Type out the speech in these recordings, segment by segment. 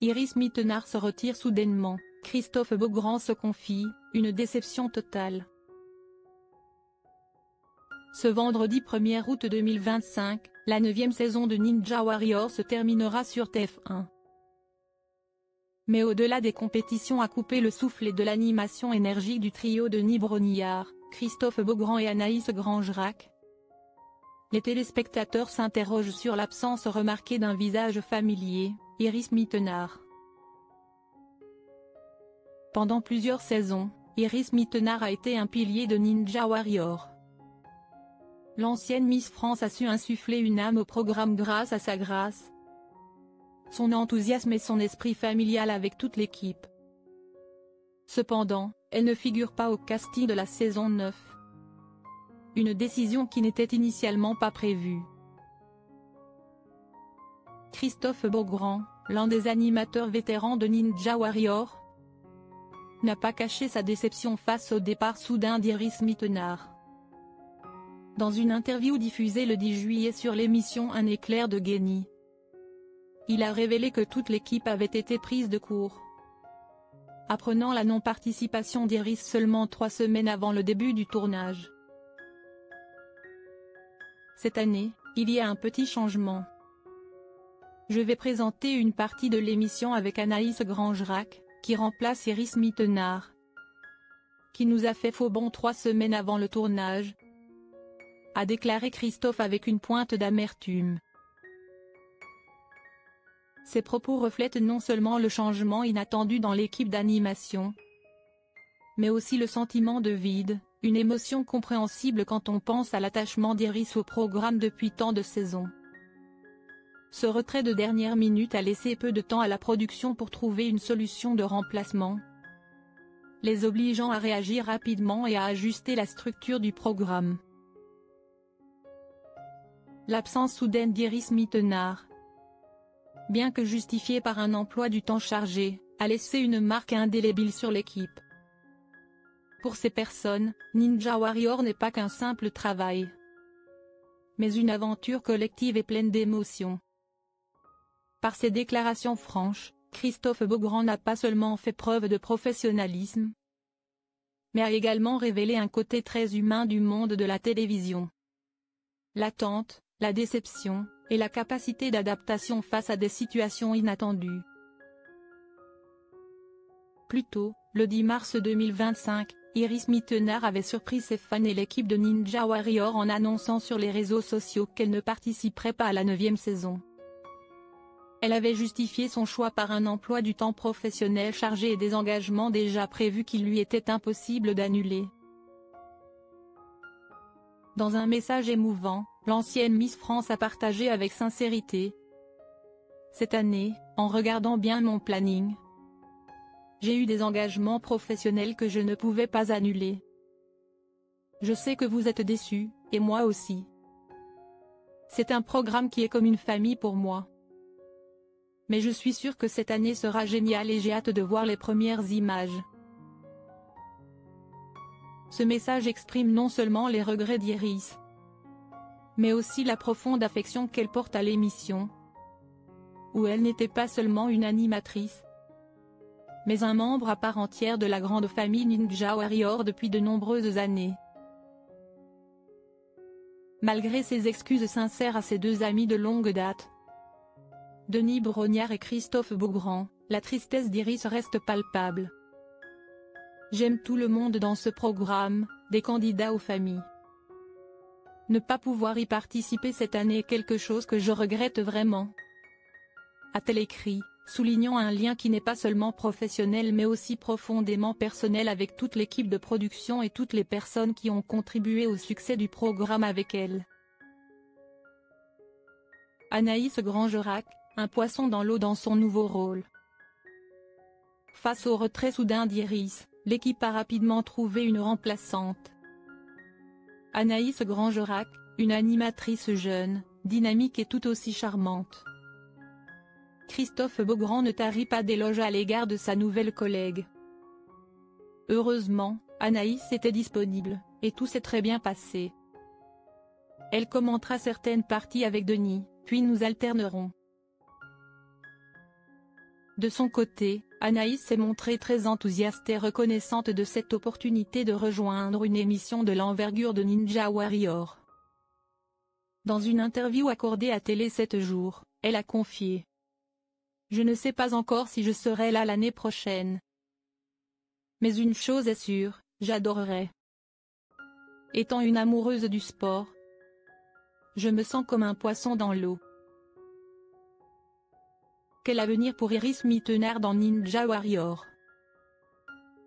Iris Mittenard se retire soudainement, Christophe Beaugrand se confie, une déception totale. Ce vendredi 1er août 2025, la 9e saison de Ninja Warrior se terminera sur TF1. Mais au-delà des compétitions à couper le souffle et de l'animation énergique du trio Denis Brognard, Christophe Beaugrand et Anaïs Grangerac, les téléspectateurs s'interrogent sur l'absence remarquée d'un visage familier, Iris Mittenard. Pendant plusieurs saisons, Iris Mittenard a été un pilier de Ninja Warrior. L'ancienne Miss France a su insuffler une âme au programme grâce à sa grâce, son enthousiasme et son esprit familial avec toute l'équipe. Cependant, elle ne figure pas au casting de la saison 9. Une décision qui n'était initialement pas prévue. Christophe Beaugrand, l'un des animateurs vétérans de Ninja Warrior, n'a pas caché sa déception face au départ soudain d'Iris Mittenard. Dans une interview diffusée le 10 juillet sur l'émission Un éclair de génie, il a révélé que toute l'équipe avait été prise de court, apprenant la non-participation d'Iris seulement 3 semaines avant le début du tournage. Cette année, il y a un petit changement. Je vais présenter une partie de l'émission avec Anaïs Grangerac, qui remplace Iris Mittenard, qui nous a fait faux bond 3 semaines avant le tournage, a déclaré Christophe avec une pointe d'amertume. Ces propos reflètent non seulement le changement inattendu dans l'équipe d'animation, mais aussi le sentiment de vide, une émotion compréhensible quand on pense à l'attachement d'Iris au programme depuis tant de saisons. Ce retrait de dernière minute a laissé peu de temps à la production pour trouver une solution de remplacement, les obligeant à réagir rapidement et à ajuster la structure du programme. L'absence soudaine d'Iris Mittenard, bien que justifiée par un emploi du temps chargé, a laissé une marque indélébile sur l'équipe. Pour ces personnes, Ninja Warrior n'est pas qu'un simple travail, mais une aventure collective et pleine d'émotions. Par ses déclarations franches, Christophe Beaugrand n'a pas seulement fait preuve de professionnalisme, mais a également révélé un côté très humain du monde de la télévision. L'attente, la déception, et la capacité d'adaptation face à des situations inattendues. Plus tôt, le 10 mars 2025, Iris Mittenard avait surpris ses fans et l'équipe de Ninja Warrior en annonçant sur les réseaux sociaux qu'elle ne participerait pas à la 9e saison. Elle avait justifié son choix par un emploi du temps professionnel chargé et des engagements déjà prévus qu'il lui était impossible d'annuler. Dans un message émouvant, l'ancienne Miss France a partagé avec sincérité: « Cette année, en regardant bien mon planning, j'ai eu des engagements professionnels que je ne pouvais pas annuler. Je sais que vous êtes déçus, et moi aussi. C'est un programme qui est comme une famille pour moi. Mais je suis sûre que cette année sera géniale et j'ai hâte de voir les premières images. » Ce message exprime non seulement les regrets d'Iris, mais aussi la profonde affection qu'elle porte à l'émission, où elle n'était pas seulement une animatrice, mais un membre à part entière de la grande famille Ninja Warrior depuis de nombreuses années. Malgré ses excuses sincères à ses deux amis de longue date, Denis Brognard et Christophe Beaugrand, la tristesse d'Iris reste palpable. J'aime tout le monde dans ce programme, des candidats aux familles. Ne pas pouvoir y participer cette année est quelque chose que je regrette vraiment, a-t-elle écrit, soulignant un lien qui n'est pas seulement professionnel mais aussi profondément personnel avec toute l'équipe de production et toutes les personnes qui ont contribué au succès du programme avec elle. Anaïs Grangerac, un poisson dans l'eau dans son nouveau rôle. Face au retrait soudain d'Iris, l'équipe a rapidement trouvé une remplaçante. Anaïs Grangerac, une animatrice jeune, dynamique et tout aussi charmante. Christophe Beaugrand ne tarit pas d'éloges à l'égard de sa nouvelle collègue. Heureusement, Anaïs était disponible, et tout s'est très bien passé. Elle commentera certaines parties avec Denis, puis nous alternerons. De son côté, Anaïs s'est montrée très enthousiaste et reconnaissante de cette opportunité de rejoindre une émission de l'envergure de Ninja Warrior. Dans une interview accordée à Télé 7 jours, elle a confié: « Je ne sais pas encore si je serai là l'année prochaine. Mais une chose est sûre, j'adorerais. Étant une amoureuse du sport, je me sens comme un poisson dans l'eau. » Quel avenir pour Iris Mittenard dans Ninja Warrior?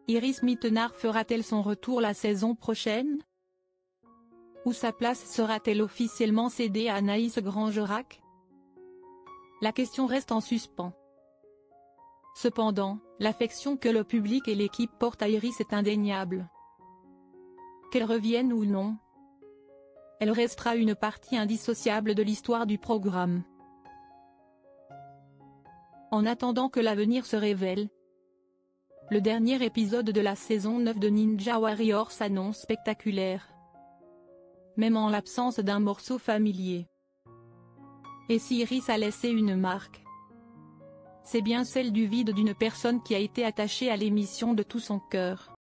Iris Mittenard fera-t-elle son retour la saison prochaine? Ou sa place sera-t-elle officiellement cédée à Anaïs Grangerac? La question reste en suspens. Cependant, l'affection que le public et l'équipe portent à Iris est indéniable. Qu'elle revienne ou non, elle restera une partie indissociable de l'histoire du programme. En attendant que l'avenir se révèle, le dernier épisode de la saison 9 de Ninja Warrior s'annonce spectaculaire, même en l'absence d'un morceau familier. Et si Iris a laissé une marque, c'est bien celle du vide d'une personne qui a été attachée à l'émission de tout son cœur.